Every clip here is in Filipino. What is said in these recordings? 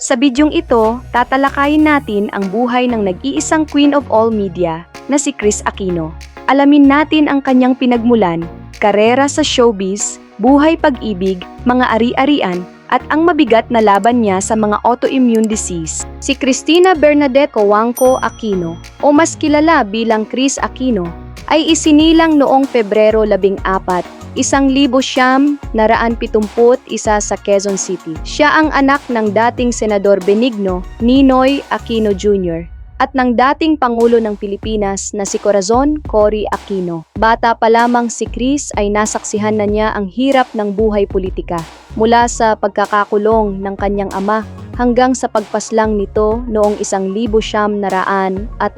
Sa bidyong ito, tatalakayin natin ang buhay ng nag-iisang queen of all media na si Kris Aquino. Alamin natin ang kanyang pinagmulan, karera sa showbiz, buhay pag-ibig, mga ari-arian, at ang mabigat na laban niya sa mga autoimmune disease. Si Cristina Bernadette Cojuangco Aquino, o mas kilala bilang Kris Aquino, ay isinilang noong Pebrero 14, 1971 sa Quezon City. Siya ang anak ng dating Senador Benigno Ninoy Aquino Jr. at ng dating Pangulo ng Pilipinas na si Corazon Cory Aquino. Bata pa lamang si Kris ay nasaksihan na niya ang hirap ng buhay politika, mula sa pagkakakulong ng kanyang ama hanggang sa pagpaslang nito noong 1983.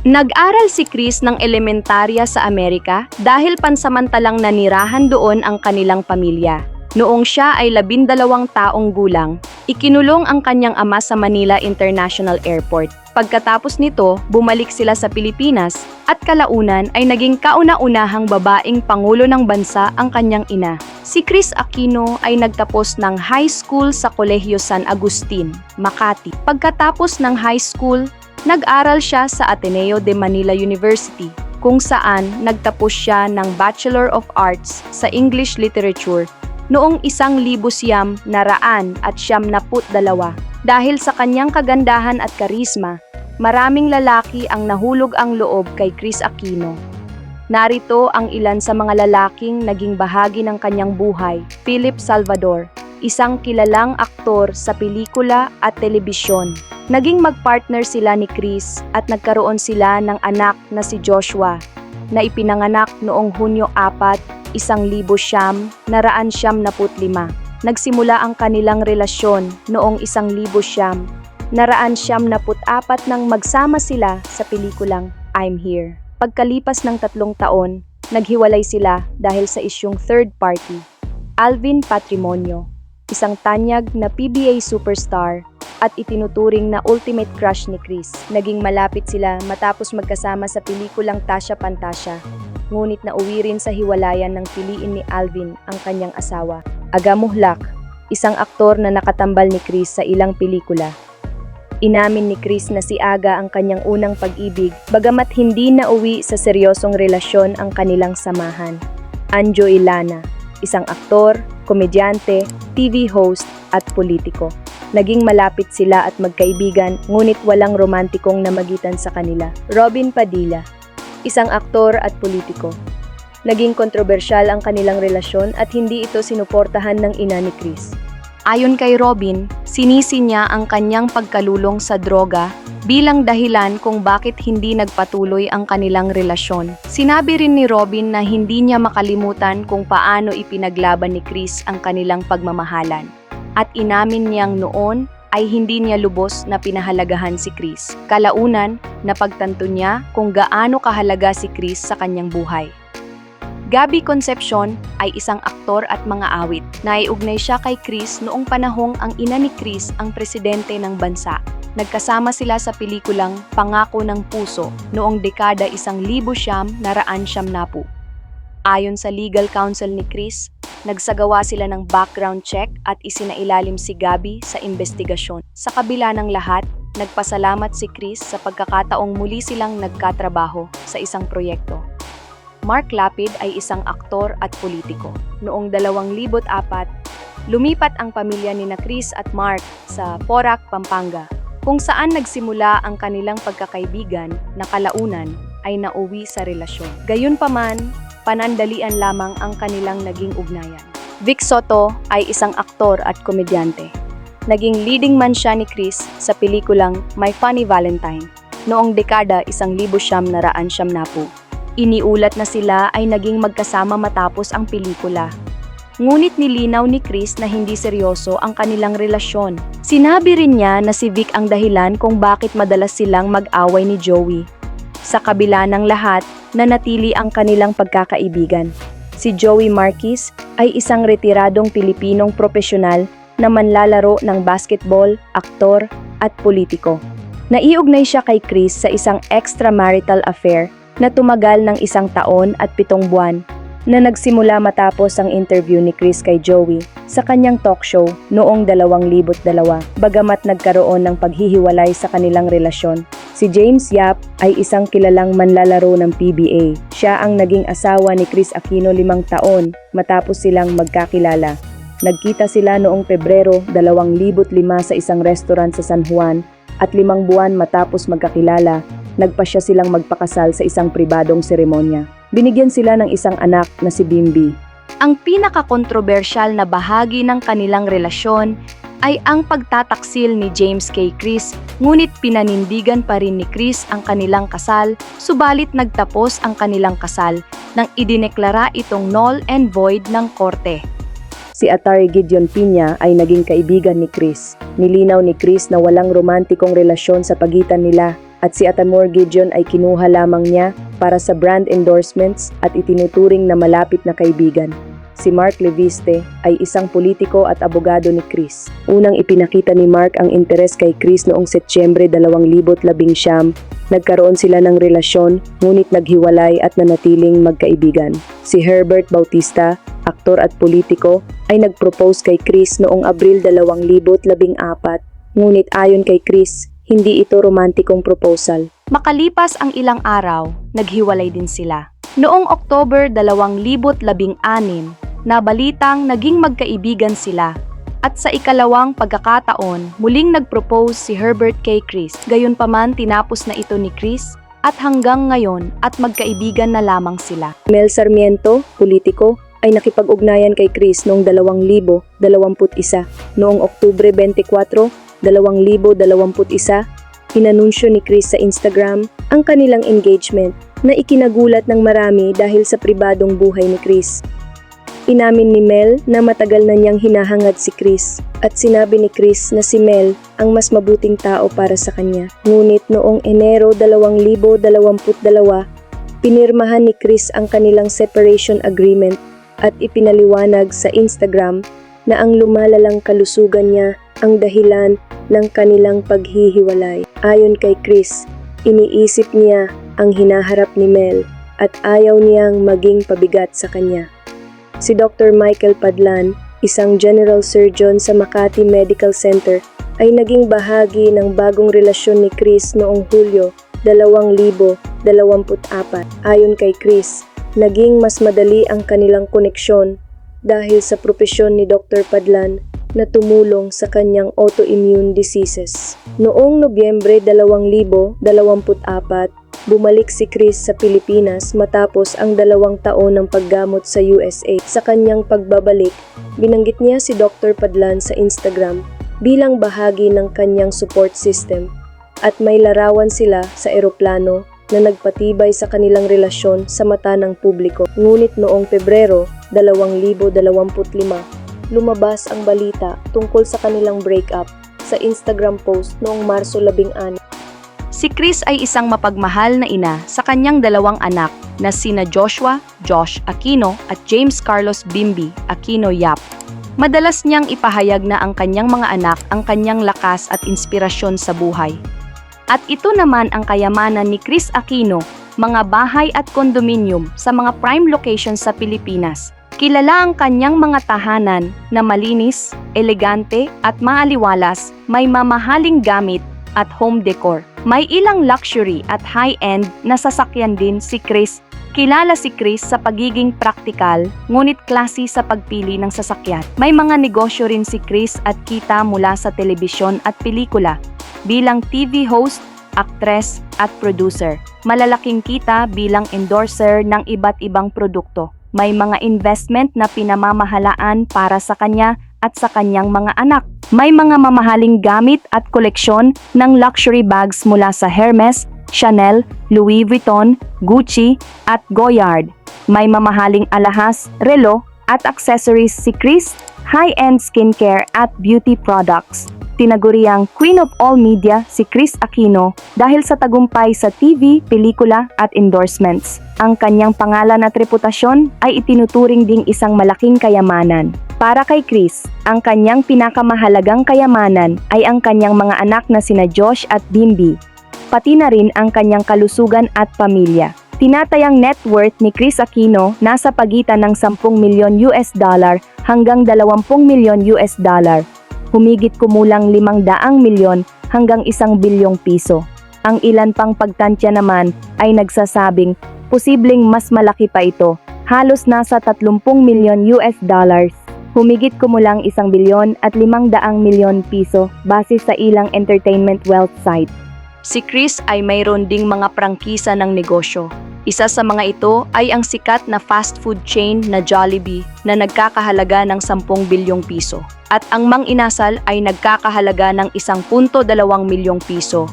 Nag-aral si Kris ng elementarya sa Amerika dahil pansamantalang nanirahan doon ang kanilang pamilya. Noong siya ay 12 taong gulang, ikinulong ang kanyang ama sa Manila International Airport. Pagkatapos nito, bumalik sila sa Pilipinas at kalaunan ay naging kauna-unahang babaeng pangulo ng bansa ang kanyang ina. Si Kris Aquino ay nagtapos ng high school sa Kolehiyo San Agustin, Makati. Pagkatapos ng high school, nag-aral siya sa Ateneo de Manila University, kung saan nagtapos siya ng Bachelor of Arts sa English Literature noong 1972. Dahil sa kanyang kagandahan at karisma, maraming lalaki ang nahulog ang loob kay Kris Aquino. Narito ang ilan sa mga lalaking naging bahagi ng kanyang buhay. Philip Salvador, isang kilalang aktor sa pelikula at telebisyon. Naging magpartner sila ni Kris at nagkaroon sila ng anak na si Joshua, na ipinanganak noong Hunyo 4, 1975. Nagsimula ang kanilang relasyon noong 1974 nang magsama sila sa pelikulang I'm Here. Pagkalipas ng 3 taon, naghiwalay sila dahil sa isyung third party. Alvin Patrimonio, isang tanyag na PBA superstar at itinuturing na ultimate crush ni Kris. Naging malapit sila matapos magkasama sa pelikulang Tasha Pantasya. Ngunit nauwi rin sa hiwalayan ng piliin ni Alvin ang kanyang asawa. Aga Muhlak, isang aktor na nakatambal ni Kris sa ilang pelikula. Inamin ni Kris na si Aga ang kanyang unang pag-ibig, bagamat hindi nauwi sa seryosong relasyon ang kanilang samahan. Anjo Ilana, isang aktor, komedyante, TV host at politiko. Naging malapit sila at magkaibigan, ngunit walang romantikong namagitan sa kanila. Robin Padilla, isang aktor at politiko. Naging kontrobersyal ang kanilang relasyon at hindi ito sinuportahan ng ina ni Kris. Ayon kay Robin, sinisi niya ang kanyang pagkalulong sa droga bilang dahilan kung bakit hindi nagpatuloy ang kanilang relasyon. Sinabi rin ni Robin na hindi niya makalimutan kung paano ipinaglaban ni Kris ang kanilang pagmamahalan. At inamin niyang noon ay hindi niya lubos na pinahalagahan si Kris. Kalaunan, napagtanto niya kung gaano kahalaga si Kris sa kanyang buhay. Gabby Concepcion ay isang aktor at mga awit. Naiugnay siya kay Kris noong panahong ang ina ni Kris ang presidente ng bansa. Nagkasama sila sa pelikulang Pangako ng Puso noong dekada 1970. Ayon sa legal counsel ni Kris, nagsagawa sila ng background check at isinailalim si Gabby sa investigasyon. Sa kabila ng lahat, nagpasalamat si Kris sa pagkakataong muli silang nagkatrabaho sa isang proyekto. Mark Lapid ay isang aktor at politiko. Noong 2004, lumipat ang pamilya ni Kris at Mark sa Porac, Pampanga, kung saan nagsimula ang kanilang pagkakaibigan na kalaunan ay nauwi sa relasyon. Gayunpaman, panandalian lamang ang kanilang naging ugnayan. Vic Soto ay isang aktor at komedyante. Naging leading man siya ni Kris sa pelikulang My Funny Valentine noong dekada 1970. Iniulat na sila ay naging magkasama matapos ang pelikula. Ngunit nilinaw ni Kris na hindi seryoso ang kanilang relasyon. Sinabi rin niya na si Vic ang dahilan kung bakit madalas silang mag-away ni Joey. Sa kabila ng lahat, nanatili ang kanilang pagkakaibigan. Si Joey Marquez ay isang retiradong Pilipinong propesyonal na manlalaro ng basketball, aktor at politiko. Naiugnay siya kay Kris sa isang extramarital affair na tumagal ng 1 taon at 7 buwan na nagsimula matapos ang interview ni Chris kay Joey sa kanyang talk show noong 2002. Bagamat nagkaroon ng paghihiwalay sa kanilang relasyon, si James Yap ay isang kilalang manlalaro ng PBA. Siya ang naging asawa ni Kris Aquino 5 taon matapos silang magkakilala. Nagkita sila noong Pebrero 2005 sa isang restaurant sa San Juan at 5 buwan matapos magkakilala, nagpasya silang magpakasal sa isang pribadong seremonya. Binigyan sila ng isang anak na si Bimbi. Ang pinakakontrobersyal na bahagi ng kanilang relasyon ay ang pagtataksil ni James kay Chris, ngunit pinanindigan pa rin ni Chris ang kanilang kasal, subalit nagtapos ang kanilang kasal nang idineklara itong null and void ng korte. Si Atty. Gideon Piña ay naging kaibigan ni Chris. Nilinaw ni Chris na walang romantikong relasyon sa pagitan nila at si Atmore Gideon ay kinuha lamang niya para sa brand endorsements at itinuturing na malapit na kaibigan. Si Mark Leviste ay isang politiko at abogado ni Chris. Unang ipinakita ni Mark ang interes kay Chris noong Setyembre 2019. Nagkaroon sila ng relasyon, ngunit naghiwalay at nanatiling magkaibigan. Si Herbert Bautista, aktor at politiko, ay nagpropose kay Chris noong Abril 2014, ngunit ayon kay Chris, hindi ito romantikong proposal. Makalipas ang ilang araw, naghiwalay din sila. Noong October 2016, nabalitang naging magkaibigan sila. At sa ikalawang pagkakataon, muling nag-propose si Herbert kay Chris. Gayunpaman tinapos na ito ni Chris at hanggang ngayon at magkaibigan na lamang sila. Mel Sarmiento, politiko, ay nakipag-ugnayan kay Chris noong 2021. Noong Oktubre 24, 2021, inanunsyo ni Chris sa Instagram ang kanilang engagement na ikinagulat ng marami dahil sa pribadong buhay ni Chris. Inamin ni Mel na matagal na niyang hinahangad si Chris at sinabi ni Chris na si Mel ang mas mabuting tao para sa kanya. Ngunit noong Enero 2022, pinirmahan ni Chris ang kanilang separation agreement at ipinaliwanag sa Instagram na ang lumalalang kalusugan niya ang dahilan ng kanilang paghihiwalay. Ayon kay Chris, iniisip niya ang hinaharap ni Mel at ayaw niyang maging pabigat sa kanya. Si Dr. Michael Padlan, isang general surgeon sa Makati Medical Center, ay naging bahagi ng bagong relasyon ni Chris noong Hulyo 2024. Ayon kay Chris, naging mas madali ang kanilang koneksyon dahil sa propesyon ni Dr. Padlan na tumulong sa kanyang autoimmune diseases. Noong Nobyembre 2024, bumalik si Chris sa Pilipinas matapos ang 2 taon ng paggamot sa USA. Sa kanyang pagbabalik, binanggit niya si Dr. Padlan sa Instagram bilang bahagi ng kanyang support system at may larawan sila sa eroplano na nagpatibay sa kanilang relasyon sa mata ng publiko. Ngunit noong Pebrero 2025, lumabas ang balita tungkol sa kanilang breakup sa Instagram post noong Marso 16. Si Chris ay isang mapagmahal na ina sa kanyang 2 anak na sina Joshua, Josh Aquino at James Carlos Bimbi Aquino Yap. Madalas niyang ipahayag na ang kanyang mga anak ang kanyang lakas at inspirasyon sa buhay. At ito naman ang kayamanan ni Chris Aquino, mga bahay at kondominium sa mga prime locations sa Pilipinas. Kilala ang kanyang mga tahanan na malinis, elegante at maaliwalas, may mamahaling gamit at home decor. May ilang luxury at high-end na sasakyan din si Chris. Kilala si Chris sa pagiging praktikal, ngunit classy sa pagpili ng sasakyan. May mga negosyo rin si Chris at kita mula sa telebisyon at pelikula. Bilang TV host, actress at producer. Malalaking kita bilang endorser ng iba't ibang produkto. May mga investment na pinamamahalaan para sa kanya at sa kanyang mga anak. May mga mamahaling gamit at koleksyon ng luxury bags mula sa Hermes, Chanel, Louis Vuitton, Gucci at Goyard. May mamahaling alahas, relo at accessories si Chris, high-end skincare at beauty products. Tinaguriang Queen of All Media si Chris Aquino dahil sa tagumpay sa TV, pelikula at endorsements. Ang kanyang pangalan at reputasyon ay itinuturing ding isang malaking kayamanan. Para kay Chris, ang kanyang pinakamahalagang kayamanan ay ang kanyang mga anak na sina Josh at Bimbi, pati na rin ang kanyang kalusugan at pamilya. Tinatayang net worth ni Kris Aquino nasa pagitan ng 10 milyon US dollar hanggang 20 milyon US dollar. Humigit kumulang 500 milyon hanggang 1 bilyong piso. Ang ilan pang pagtantya naman ay nagsasabing posibleng mas malaki pa ito, halos nasa 30 milyon US dollars. Humigit kumulang 1 bilyon at 500 milyon piso base sa ilang entertainment wealth site. Si Kris ay mayroon ding mga prangkisa ng negosyo. Isa sa mga ito ay ang sikat na fast food chain na Jollibee na nagkakahalaga ng 10 bilyong piso. At ang Mang Inasal ay nagkakahalaga ng 1.2 milyong piso.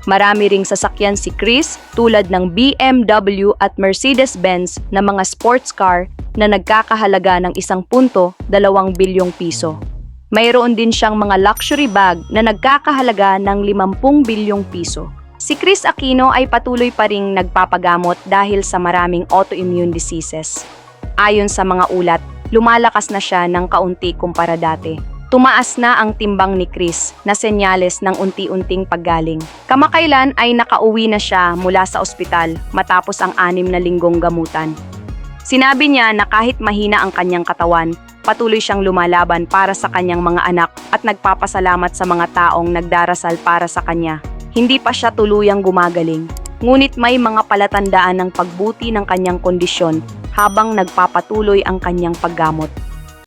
Marami ring sasakyan si Kris tulad ng BMW at Mercedes-Benz na mga sports car na nagkakahalaga ng 1.2 bilyong piso. Mayroon din siyang mga luxury bag na nagkakahalaga ng 50 bilyong piso. Si Kris Aquino ay patuloy pa ring nagpapagamot dahil sa maraming autoimmune diseases. Ayon sa mga ulat, lumalakas na siya ng kaunti kumpara dati. Tumaas na ang timbang ni Kris na senyales ng unti-unting paggaling. Kamakailan ay nakauwi na siya mula sa ospital matapos ang 6 na linggong gamutan. Sinabi niya na kahit mahina ang kanyang katawan, patuloy siyang lumalaban para sa kanyang mga anak at nagpapasalamat sa mga taong nagdarasal para sa kanya. Hindi pa siya tuluyang gumagaling, ngunit may mga palatandaan ng pagbuti ng kanyang kondisyon habang nagpapatuloy ang kanyang paggamot.